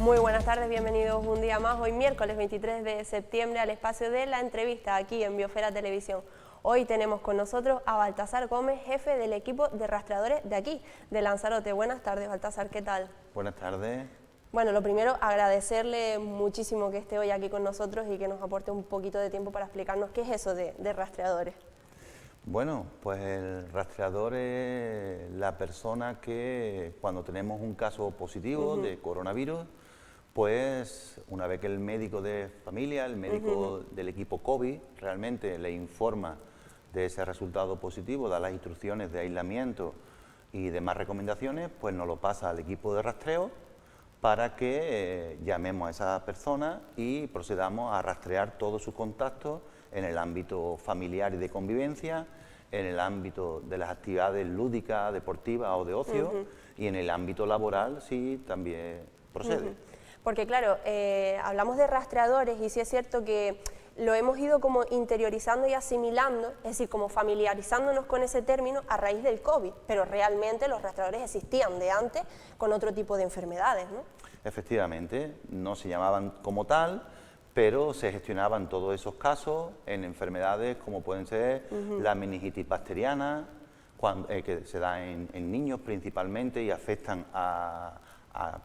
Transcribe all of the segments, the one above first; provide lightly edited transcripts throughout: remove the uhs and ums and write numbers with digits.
Muy buenas tardes, bienvenidos un día más, hoy miércoles 23 de septiembre al espacio de la entrevista aquí en Biosfera Televisión. Hoy tenemos con nosotros a Baltasar Gómez, jefe del equipo de rastreadores de aquí, de Lanzarote. Buenas tardes, Baltasar, ¿qué tal? Buenas tardes. Bueno, lo primero, agradecerle muchísimo que esté hoy aquí con nosotros y que nos aporte un poquito de tiempo para explicarnos qué es eso de rastreadores. Bueno, pues el rastreador es la persona que cuando tenemos un caso positivo de coronavirus, pues una vez que el médico de familia, el médico del equipo COVID, realmente le informa de ese resultado positivo, da las instrucciones de aislamiento y demás recomendaciones, pues nos lo pasa al equipo de rastreo para que llamemos a esa persona y procedamos a rastrear todos sus contactos en el ámbito familiar y de convivencia, en el ámbito de las actividades lúdicas, deportivas o de ocio y en el ámbito laboral si también procede. Porque claro, hablamos de rastreadores y sí es cierto que lo hemos ido como interiorizando y asimilando, es decir, como familiarizándonos con ese término a raíz del COVID, pero realmente los rastreadores existían de antes con otro tipo de enfermedades, ¿no? Efectivamente, no se llamaban como tal, pero se gestionaban todos esos casos en enfermedades como pueden ser la meningitis bacteriana, que se da en niños principalmente y afectan a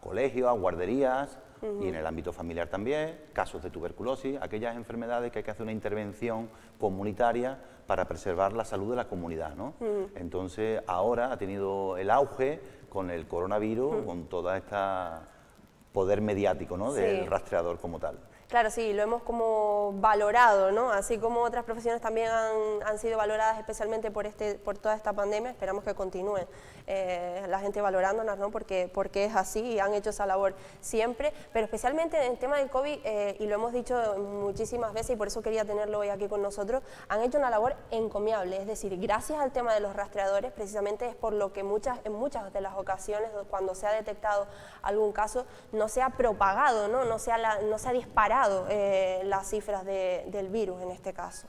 colegios, a guarderías y en el ámbito familiar también, casos de tuberculosis, aquellas enfermedades que hay que hacer una intervención comunitaria para preservar la salud de la comunidad, ¿no? Entonces ahora ha tenido el auge con el coronavirus, con toda esta poder mediático, ¿no?, del rastreador como tal. Claro, sí, lo hemos como valorado, ¿no? Así como otras profesiones también han sido valoradas especialmente por toda esta pandemia, esperamos que continúe la gente valorándonos, ¿no? Porque es así y han hecho esa labor siempre, pero especialmente en el tema del COVID, y lo hemos dicho muchísimas veces y por eso quería tenerlo hoy aquí con nosotros, han hecho una labor encomiable, es decir, gracias al tema de los rastreadores, precisamente es por lo que en muchas de las ocasiones cuando se ha detectado algún caso, no se ha propagado, ¿no? No se ha disparado las cifras del virus en este caso.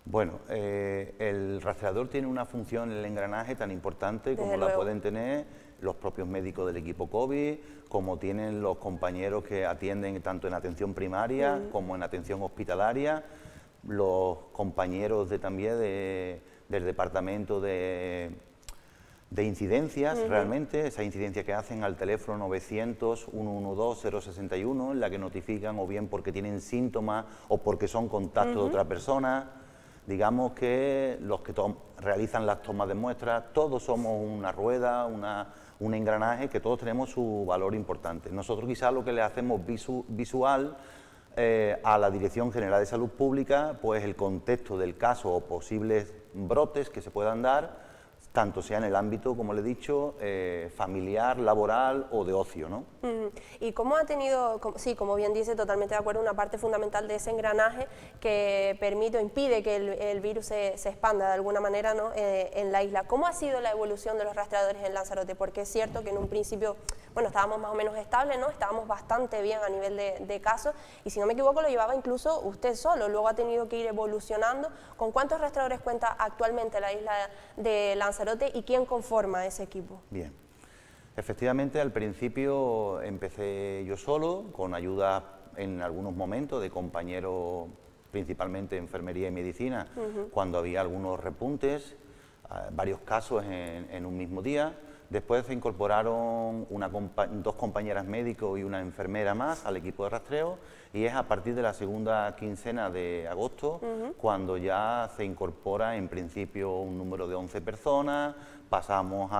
Bueno, el rastreador tiene una función en el engranaje tan importante como la pueden tener los propios médicos del equipo COVID, como tienen los compañeros que atienden tanto en atención primaria como en atención hospitalaria, los compañeros también del departamento de incidencias, realmente, esa incidencia que hacen al teléfono 900-112-061, en la que notifican o bien porque tienen síntomas o porque son contactos de otra persona. Digamos que los que realizan las tomas de muestras, todos somos una rueda, un engranaje, que todos tenemos su valor importante. Nosotros quizás lo que le hacemos visual a la Dirección General de Salud Pública, pues el contexto del caso o posibles brotes que se puedan dar, tanto sea en el ámbito, como le he dicho, familiar, laboral o de ocio, ¿no? ¿Y cómo ha tenido, sí, como bien dice, totalmente de acuerdo, una parte fundamental de ese engranaje que permite o impide que el virus se expanda de alguna manera, ¿no?, en la isla? ¿Cómo ha sido la evolución de los rastreadores en Lanzarote? Porque es cierto que en un principio, bueno, estábamos más o menos estables, ¿no? Estábamos bastante bien a nivel de casos y si no me equivoco lo llevaba incluso usted solo, luego ha tenido que ir evolucionando. ¿Con cuántos rastreadores cuenta actualmente la isla de Lanzarote y quién conforma ese equipo? Bien, efectivamente al principio empecé yo solo, con ayuda en algunos momentos de compañeros, principalmente de enfermería y medicina, cuando había algunos repuntes, varios casos en un mismo día. Después se incorporaron dos compañeras médicos y una enfermera más al equipo de rastreo y es a partir de la segunda quincena de agosto cuando ya se incorpora en principio un número de 11 personas, vamos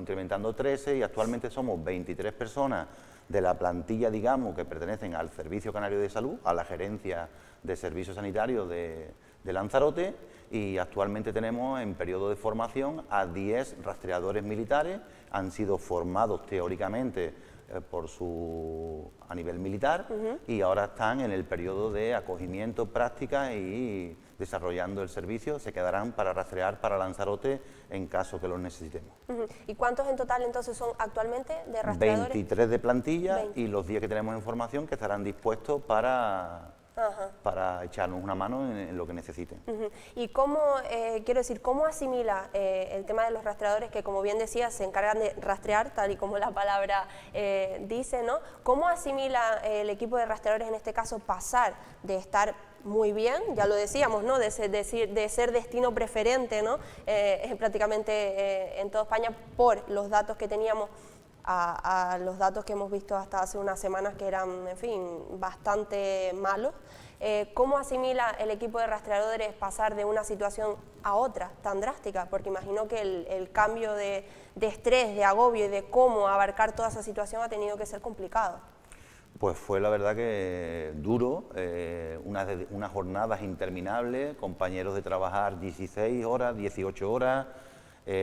incrementando 13 y actualmente somos 23 personas de la plantilla, digamos, que pertenecen al Servicio Canario de Salud, a la Gerencia de Servicios Sanitarios de Lanzarote, y actualmente tenemos en periodo de formación a 10 rastreadores militares, han sido formados teóricamente a nivel militar y ahora están en el periodo de acogimiento, práctica y desarrollando el servicio, se quedarán para rastrear para Lanzarote en caso que los necesitemos. ¿Y cuántos en total entonces son actualmente de rastreadores? 23 de plantilla y los 10 que tenemos en formación que estarán dispuestos para para echarnos una mano en lo que necesiten. ¿Y cómo, quiero decir, cómo asimila el tema de los rastreadores que, como bien decía, se encargan de rastrear, tal y como la palabra dice, ¿no? ¿Cómo asimila el equipo de rastreadores en este caso pasar de estar muy bien, ya lo decíamos, ¿no? de ser destino preferente, ¿no? Prácticamente en toda España por los datos que teníamos, a los datos que hemos visto hasta hace unas semanas que eran, en fin, bastante malos? ¿Cómo asimila el equipo de rastreadores pasar de una situación a otra tan drástica? Porque imagino que el cambio de estrés, de agobio y de cómo abarcar toda esa situación ha tenido que ser complicado. Pues fue la verdad que duro, unas jornadas interminables, compañeros de trabajar 16 horas, 18 horas,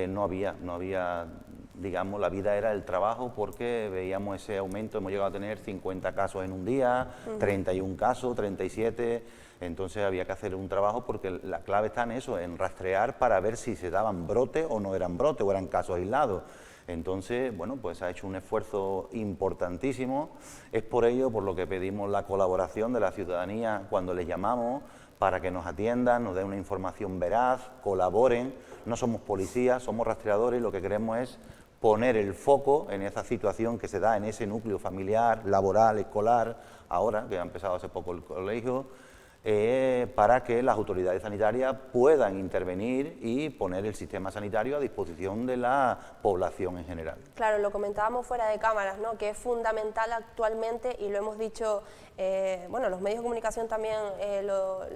no había, digamos, la vida era el trabajo porque veíamos ese aumento, hemos llegado a tener 50 casos en un día, 31 casos, 37, entonces había que hacer un trabajo porque la clave está en eso, en rastrear para ver si se daban brotes o no eran brotes o eran casos aislados. Entonces, bueno, pues ha hecho un esfuerzo importantísimo, es por ello por lo que pedimos la colaboración de la ciudadanía cuando les llamamos para que nos atiendan, nos den una información veraz, colaboren. No somos policías, somos rastreadores y lo que queremos es poner el foco en esa situación que se da en ese núcleo familiar, laboral, escolar, ahora que ha empezado hace poco el colegio, para que las autoridades sanitarias puedan intervenir y poner el sistema sanitario a disposición de la población en general. Claro, lo comentábamos fuera de cámaras, ¿no? Que es fundamental actualmente, y lo hemos dicho, bueno, los medios de comunicación también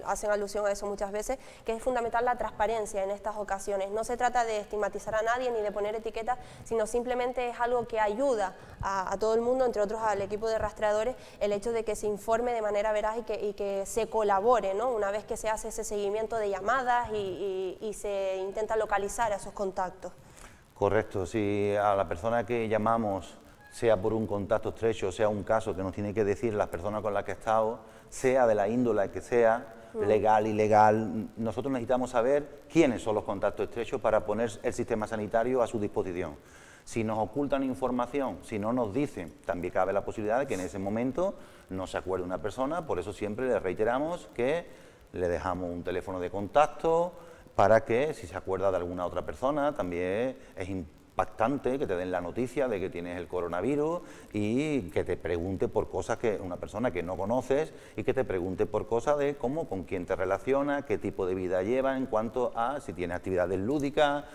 hacen alusión a eso muchas veces, que es fundamental la transparencia en estas ocasiones. No se trata de estigmatizar a nadie ni de poner etiquetas, sino simplemente es algo que ayuda a todo el mundo, entre otros al equipo de rastreadores, el hecho de que se informe de manera veraz y que se colabore, ¿no? Una vez que se hace ese seguimiento de llamadas y se intenta localizar a esos contactos. Correcto, si a la persona que llamamos, sea por un contacto estrecho, sea un caso que nos tiene que decir la persona con la que ha estado, sea de la índole que sea, legal, ilegal, nosotros necesitamos saber quiénes son los contactos estrechos para poner el sistema sanitario a su disposición. Si nos ocultan información, si no nos dicen, también cabe la posibilidad de que en ese momento no se acuerde una persona, por eso siempre le reiteramos que le dejamos un teléfono de contacto para que si se acuerda de alguna otra persona, también es impactante que te den la noticia de que tienes el coronavirus y que te pregunte por cosas que una persona que no conoces y que te pregunte por cosas de cómo, con quién te relaciona, qué tipo de vida lleva en cuanto a si tiene actividades lúdicas,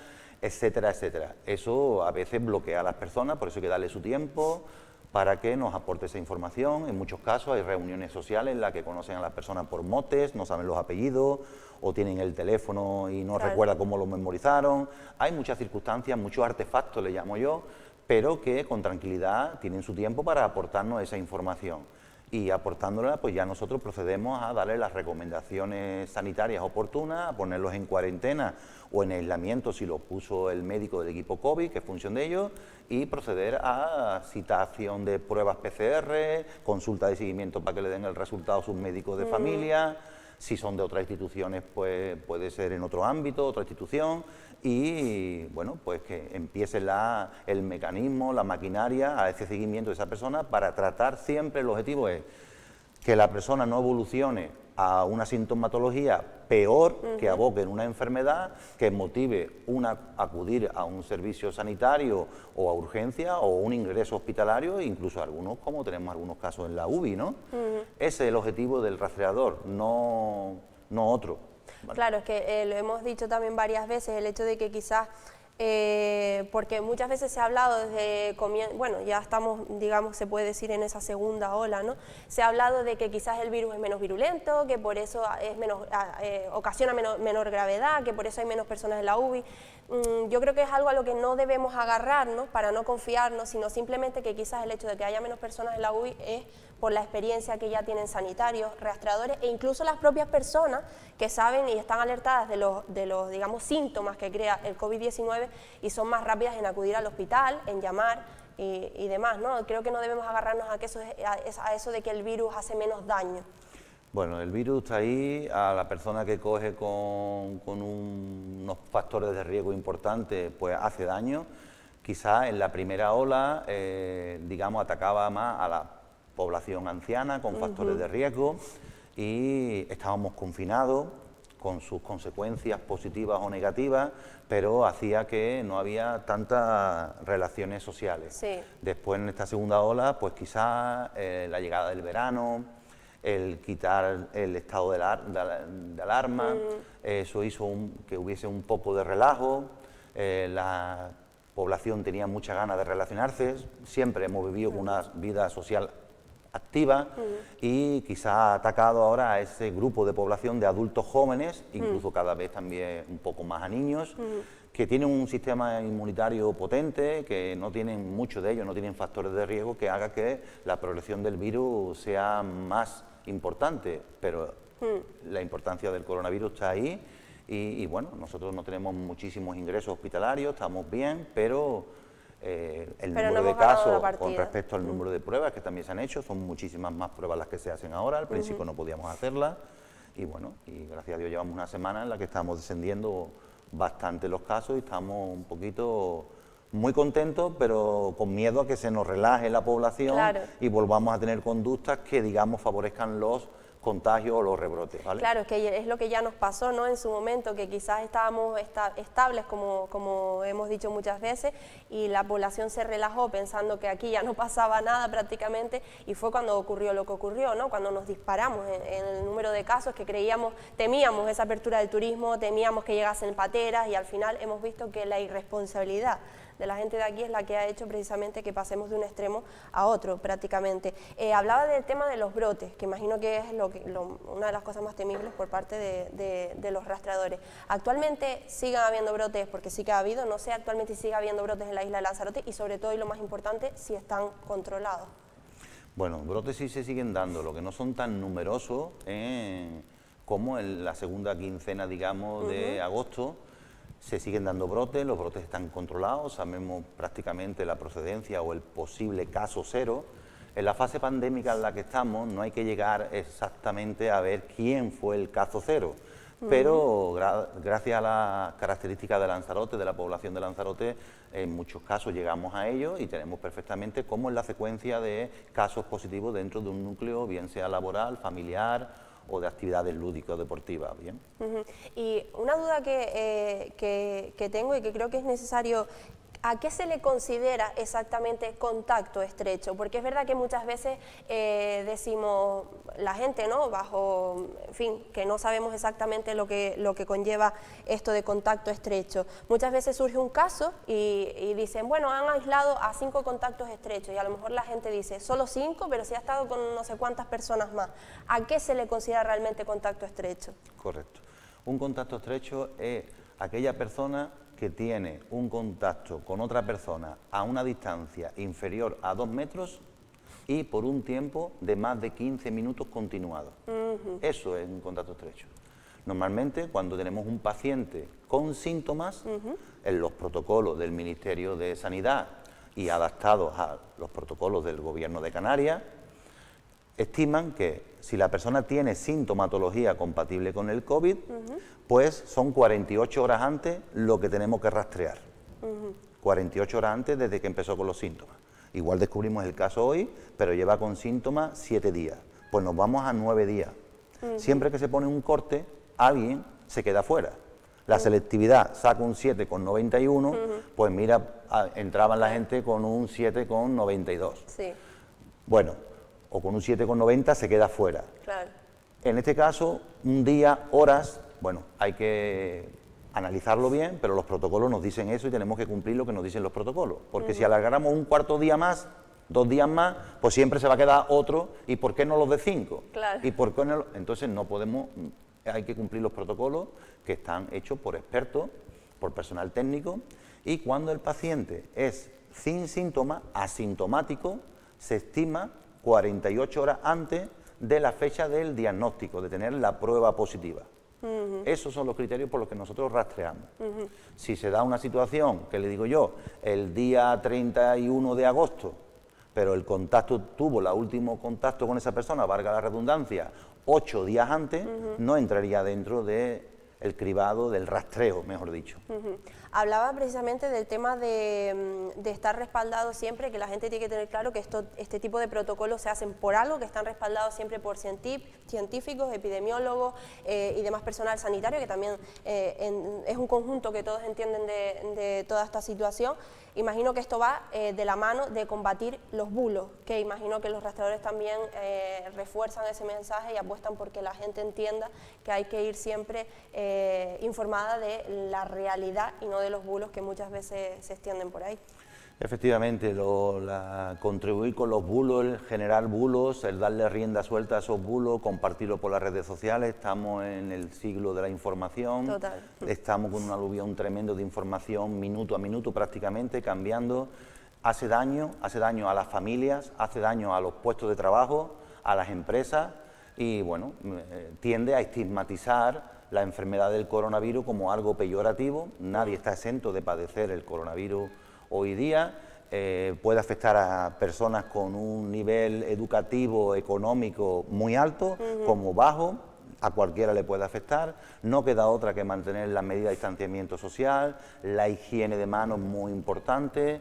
etcétera, etcétera. Eso a veces bloquea a las personas, por eso hay que darle su tiempo para que nos aporte esa información. En muchos casos hay reuniones sociales en las que conocen a las personas por motes, no saben los apellidos o tienen el teléfono y no recuerdan cómo lo memorizaron. Hay muchas circunstancias, muchos artefactos, le llamo yo, pero que con tranquilidad tienen su tiempo para aportarnos esa información. Y aportándola, pues ya nosotros procedemos a darle las recomendaciones sanitarias oportunas, a ponerlos en cuarentena o en aislamiento si lo puso el médico del equipo COVID, que es función de ellos, y proceder a citación de pruebas PCR, consulta de seguimiento para que le den el resultado a sus médicos de familia. Si son de otras instituciones, pues puede ser en otro ámbito, otra institución, y bueno, pues que empiece el mecanismo, la maquinaria a ese seguimiento de esa persona para tratar siempre, el objetivo es que la persona no evolucione a una sintomatología peor, que aboque en una enfermedad, que motive acudir a un servicio sanitario o a urgencia o un ingreso hospitalario, incluso algunos, como tenemos algunos casos en la UBI, ¿no? Ese es el objetivo del rastreador, no otro. ¿Vale? Claro, es que lo hemos dicho también varias veces, el hecho de que quizás, porque muchas veces se ha hablado desde, bueno, ya estamos, digamos, se puede decir en esa segunda ola, ¿no? Se ha hablado de que quizás el virus es menos virulento, que por eso es ocasiona menor gravedad, que por eso hay menos personas en la UBI. Yo creo que es algo a lo que no debemos agarrarnos para no confiarnos, sino simplemente que quizás el hecho de que haya menos personas en la UBI es por la experiencia que ya tienen sanitarios, rastreadores e incluso las propias personas que saben y están alertadas de los digamos, síntomas que crea el COVID-19 y son más rápidas en acudir al hospital, en llamar y demás, ¿no? Creo que no debemos agarrarnos a eso de que el virus hace menos daño. Bueno, el virus está ahí, a la persona que coge con unos factores de riesgo importantes, pues hace daño. Quizás en la primera ola, digamos, atacaba más a la población anciana con factores de riesgo y estábamos confinados con sus consecuencias positivas o negativas, pero hacía que no había tantas relaciones sociales. Sí. Después, en esta segunda ola, pues quizás la llegada del verano, el quitar el estado de alarma, eso hizo que hubiese un poco de relajo, la población tenía mucha ganas de relacionarse, siempre hemos vivido con una vida social activa y quizá ha atacado ahora a ese grupo de población de adultos jóvenes, incluso cada vez también un poco más a niños, que tienen un sistema inmunitario potente, que no tienen, muchos de ellos no tienen factores de riesgo que haga que la progresión del virus sea más importante, pero la importancia del coronavirus está ahí y bueno, nosotros no tenemos muchísimos ingresos hospitalarios, estamos bien, pero el número de casos con respecto al número de pruebas que también se han hecho, son muchísimas más pruebas las que se hacen ahora, al principio no podíamos hacerlas y bueno, y gracias a Dios llevamos una semana en la que estamos descendiendo bastante los casos y estamos un poquito muy contentos, pero con miedo a que se nos relaje la población y volvamos a tener conductas que, digamos, favorezcan los contagios o los rebrotes, ¿vale? Claro, es que es lo que ya nos pasó, ¿no?, en su momento, que quizás estábamos estables, como hemos dicho muchas veces, y la población se relajó pensando que aquí ya no pasaba nada prácticamente, y fue cuando ocurrió lo que ocurrió, ¿no?, cuando nos disparamos en el número de casos que temíamos esa apertura del turismo, temíamos que llegasen pateras, y al final hemos visto que la irresponsabilidad de la gente de aquí es la que ha hecho precisamente que pasemos de un extremo a otro prácticamente. Hablaba del tema de los brotes, que imagino que es una de las cosas más temibles por parte de los rastreadores. Actualmente siguen habiendo brotes, porque sí que ha habido, no sé actualmente si sigue habiendo brotes en la isla de Lanzarote y sobre todo, y lo más importante, si están controlados. Bueno, brotes sí se siguen dando, lo que no son tan numerosos como en la segunda quincena, digamos, de agosto. Se siguen dando brotes, los brotes están controlados, sabemos prácticamente la procedencia o el posible caso cero. En la fase pandémica en la que estamos no hay que llegar exactamente a ver quién fue el caso cero, pero gracias a las características de Lanzarote, de la población de Lanzarote, en muchos casos llegamos a ello y tenemos perfectamente cómo es la secuencia de casos positivos dentro de un núcleo, bien sea laboral, familiar o de actividades lúdicas, deportivas, ¿bien? Y una duda que tengo y que creo que es necesario, ¿a qué se le considera exactamente contacto estrecho? Porque es verdad que muchas veces decimos la gente, ¿no?, en fin, que no sabemos exactamente lo que conlleva esto de contacto estrecho. Muchas veces surge un caso y dicen, bueno, han aislado a 5 contactos estrechos, y a lo mejor la gente dice, solo 5, pero si ha estado con no sé cuántas personas más. ¿A qué se le considera realmente contacto estrecho? Correcto. Un contacto estrecho es aquella persona que tiene un contacto con otra persona a una distancia inferior a 2 metros y por un tiempo de más de 15 minutos continuados. Eso es un contacto estrecho. Normalmente, cuando tenemos un paciente con síntomas, en los protocolos del Ministerio de Sanidad y adaptados a los protocolos del Gobierno de Canarias, estiman que si la persona tiene sintomatología compatible con el COVID, pues son 48 horas antes lo que tenemos que rastrear. 48 horas antes desde que empezó con los síntomas. Igual descubrimos el caso hoy, pero lleva con síntomas 7 días. Pues nos vamos a 9 días. Siempre que se pone un corte, alguien se queda fuera. La selectividad saca un 7,91, pues mira, entraban la gente con un 7,92. Sí. Bueno, o con un 7,90 se queda fuera. Claro. En este caso, un día, horas, bueno, hay que analizarlo bien, pero los protocolos nos dicen eso y tenemos que cumplir lo que nos dicen los protocolos. Porque si alargáramos un cuarto día más, 2 días más, pues siempre se va a quedar otro, ¿y por qué no los de 5? Claro. ¿Y por qué no? Entonces no podemos, hay que cumplir los protocolos que están hechos por expertos, por personal técnico, y cuando el paciente es sin síntomas, asintomático, se estima 48 horas antes de la fecha del diagnóstico, de tener la prueba positiva. Esos son los criterios por los que nosotros rastreamos. Si se da una situación, que le digo yo, el día 31 de agosto, pero el contacto tuvo, el último contacto con esa persona, valga la redundancia, 8 días antes, no entraría dentro de el cribado, del rastreo, mejor dicho. Hablaba precisamente del tema de estar respaldado siempre, que la gente tiene que tener claro que este tipo de protocolos se hacen por algo, que están respaldados siempre por científicos, epidemiólogos y demás personal sanitario, que también es un conjunto que todos entienden de toda esta situación. Imagino que esto va de la mano de combatir los bulos, que imagino que los rastreadores también refuerzan ese mensaje y apuestan porque la gente entienda que hay que ir siempre informada de la realidad y no de los bulos que muchas veces se extienden por ahí. Efectivamente, contribuir con los bulos, el generar bulos, el darle rienda suelta a esos bulos, compartirlo por las redes sociales. Estamos en el siglo de la información. Total. Estamos con un aluvión tremendo de información, minuto a minuto prácticamente, cambiando. Hace daño a las familias, hace daño a los puestos de trabajo, a las empresas y bueno, tiende a estigmatizar la enfermedad del coronavirus como algo peyorativo. Nadie está exento de padecer el coronavirus hoy día. Puede afectar a personas con un nivel educativo, económico muy alto, como bajo, a cualquiera le puede afectar. No queda otra que mantener las medidas de distanciamiento social, la higiene de manos muy importante,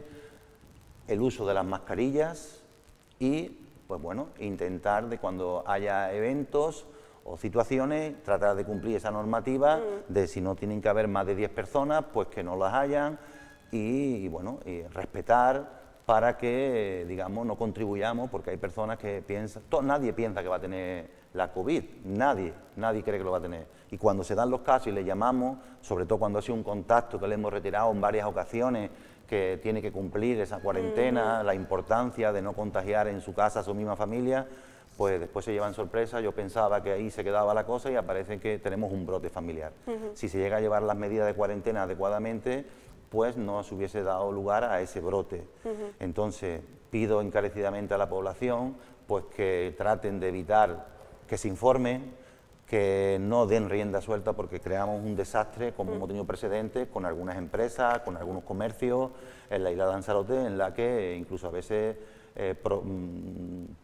el uso de las mascarillas y, pues bueno, intentar de cuando haya eventos o situaciones, tratar de cumplir esa normativa de si no tienen que haber más de 10 personas, pues que no las hayan y bueno, y respetar para que, digamos, no contribuyamos, porque hay personas que piensan, nadie piensa que va a tener la COVID, nadie cree que lo va a tener. Y cuando se dan los casos y le llamamos, sobre todo cuando ha sido un contacto que le hemos retirado en varias ocasiones, que tiene que cumplir esa cuarentena, la importancia de no contagiar en su casa a su misma familia, pues después se llevan sorpresa. Yo pensaba que ahí se quedaba la cosa y aparece que tenemos un brote familiar. Si se llega a llevar las medidas de cuarentena adecuadamente, pues no se hubiese dado lugar a ese brote. Entonces, pido encarecidamente a la población pues que traten de evitar que se informen, que no den rienda suelta porque creamos un desastre, como hemos tenido precedentes con algunas empresas, con algunos comercios, en la isla de Lanzarote, en la que incluso a veces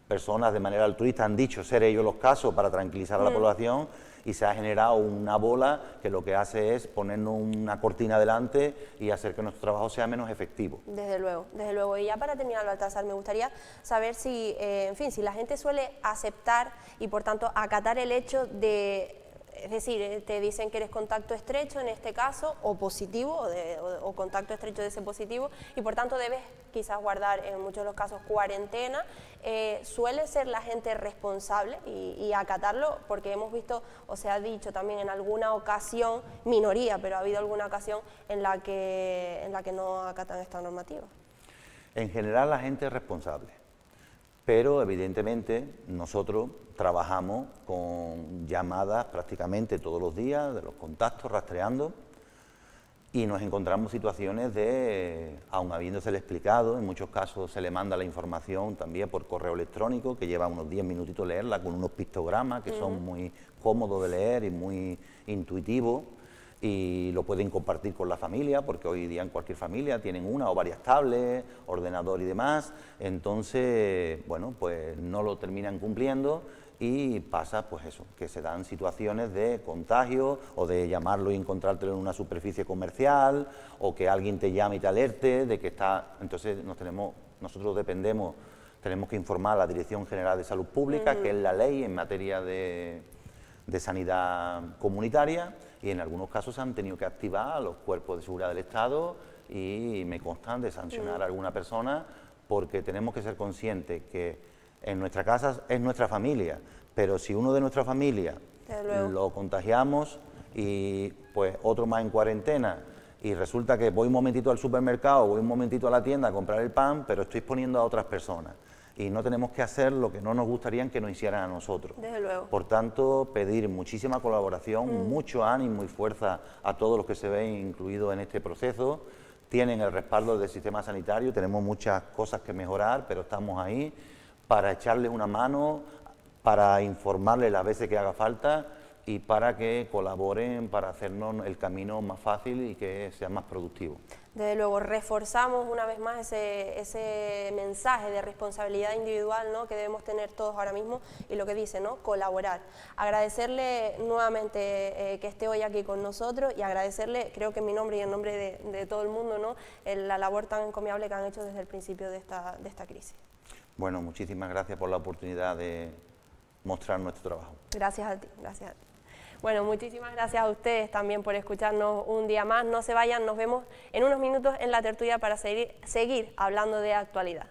personas de manera altruista han dicho ser ellos los casos para tranquilizar a la población y se ha generado una bola que lo que hace es ponernos una cortina delante y hacer que nuestro trabajo sea menos efectivo. Desde luego, desde luego. Y ya para terminar, Baltasar, me gustaría saber si, en fin, si la gente suele aceptar y por tanto acatar el hecho de, es decir, te dicen que eres contacto estrecho en este caso, o positivo, o contacto estrecho de ese positivo, y por tanto debes quizás guardar en muchos de los casos cuarentena. Suele ser la gente responsable y acatarlo, porque hemos visto, o se ha dicho también en alguna ocasión, minoría, pero ha habido alguna ocasión en la que no acatan esta normativa. En general la gente es responsable, pero evidentemente nosotros trabajamos con llamadas prácticamente todos los días de los contactos, rastreando, y nos encontramos situaciones de, aun habiéndosele explicado, en muchos casos se le manda la información también por correo electrónico, que lleva unos 10 minutitos leerla, con unos pictogramas que son muy cómodos de leer y muy intuitivos, y lo pueden compartir con la familia, porque hoy día en cualquier familia tienen una o varias tablets, ordenador y demás. Entonces, bueno, pues no lo terminan cumpliendo y pasa pues eso, que se dan situaciones de contagio o de llamarlo y encontrártelo en una superficie comercial, o que alguien te llame y te alerte de que está. Entonces nosotros dependemos, tenemos que informar a la Dirección General de Salud Pública, que es la ley en materia de sanidad comunitaria, y en algunos casos se han tenido que activar a los cuerpos de seguridad del Estado y me constan de sancionar a alguna persona, porque tenemos que ser conscientes que en nuestra casa es nuestra familia, pero si uno de nuestra familia lo contagiamos y pues otro más en cuarentena, y resulta que voy un momentito al supermercado, voy un momentito a la tienda a comprar el pan, pero estoy exponiendo a otras personas. Y no tenemos que hacer lo que no nos gustaría que nos hicieran a nosotros. Desde luego. Por tanto, pedir muchísima colaboración, mucho ánimo y fuerza a todos los que se ven incluidos en este proceso. Tienen el respaldo del sistema sanitario, tenemos muchas cosas que mejorar, pero estamos ahí para echarles una mano, para informarles las veces que haga falta y para que colaboren para hacernos el camino más fácil y que sea más productivo. Desde luego, reforzamos una vez más ese mensaje de responsabilidad individual, ¿no?, que debemos tener todos ahora mismo, y lo que dice, ¿no?, colaborar. Agradecerle nuevamente que esté hoy aquí con nosotros, y agradecerle, creo que en mi nombre y en nombre de todo el mundo, ¿no?, la labor tan encomiable que han hecho desde el principio de esta crisis. Bueno, muchísimas gracias por la oportunidad de mostrar nuestro trabajo. Gracias a ti, gracias a ti. Bueno, muchísimas gracias a ustedes también por escucharnos un día más. No se vayan, nos vemos en unos minutos en la tertulia para seguir hablando de actualidad.